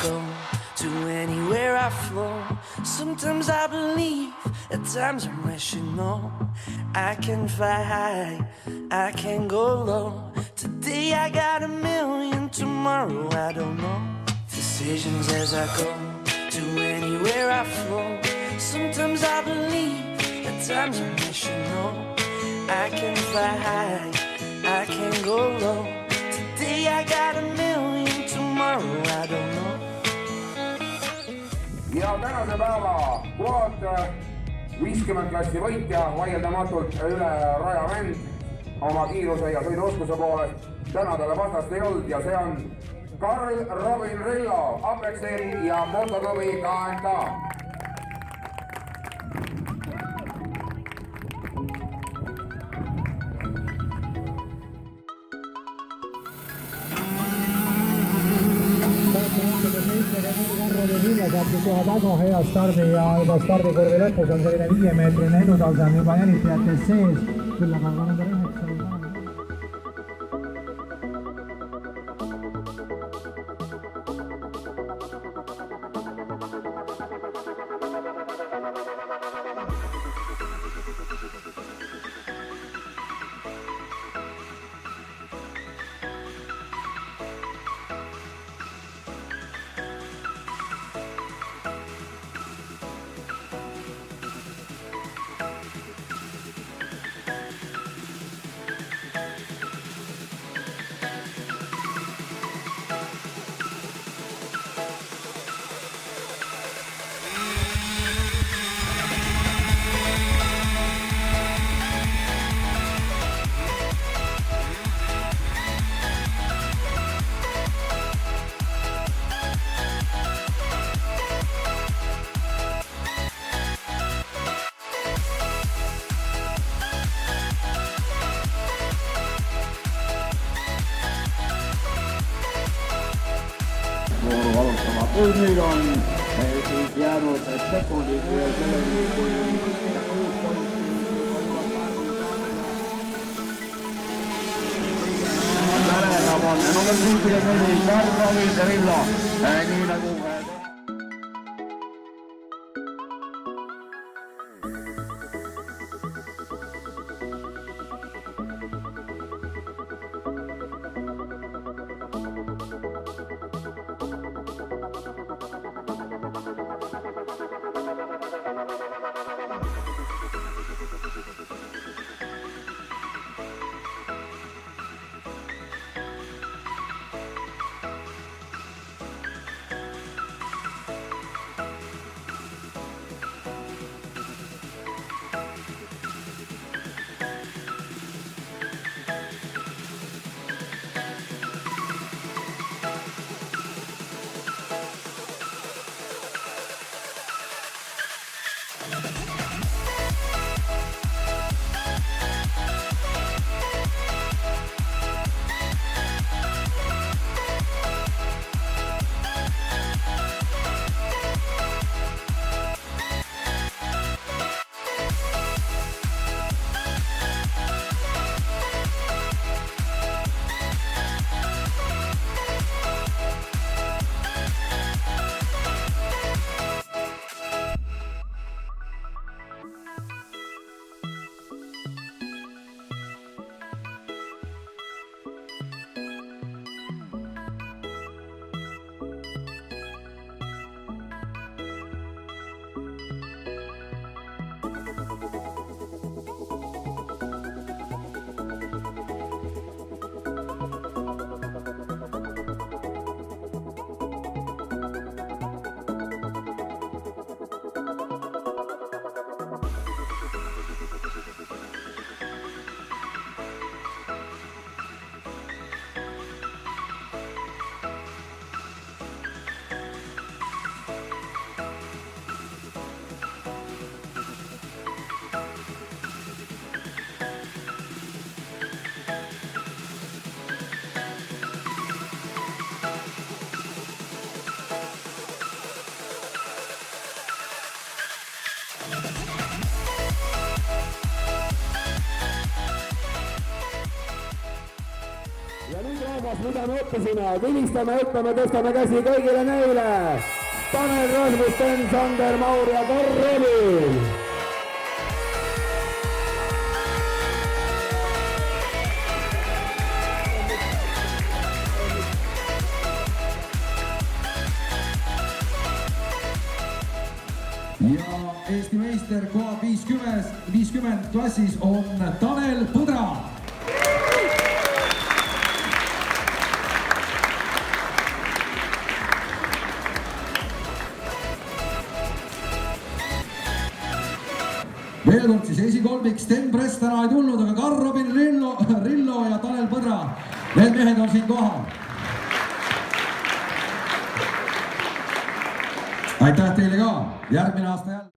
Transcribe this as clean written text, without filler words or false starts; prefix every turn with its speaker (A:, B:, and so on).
A: go, to anywhere I flow. Sometimes I believe, at times I'm rational. I can fly high, I can go low. Today I got a million, tomorrow I don't know. Decisions as I go, to anywhere I flow. Sometimes I believe, at times I'm rational. I can fly high, I can go low. Today I got a million, tomorrow I don't know.
B: Ja tänase päeva quad 50 klassi võitja vaieldamatult üle rajavend oma kiiruse ja sõiduoskuse poolest. Täna talle vastast ei olnud ja see on Karl Robin Rillo, Apexeri ja motoklubi KNK.
C: Saab kohe väga hea stardi ja juba stardikurvi lõpus on selline 5-meetrine edutase on juba jälitajate sees, küll aga number 9 on
D: nüüd on siis jäänud sekundid selleni, kui Välenav on number 64 Karl Robin Rillo, nii nagu
B: mida me õppisime, vilistame, hüppame, tõstame käsi kõigile neile. Tanel Rasmus, Sten Sander, Maur ja Karl Emil.
E: ja Eesti meister koha 50 klassis on Tanel Põdra. veel kord siis esikolmik, Sten Press täna ei tulnud, aga Karl-Robin Rillo ja Tanel Põdra, need mehed on siin kohal. aitäh teile ka, järgmine aasta jälle.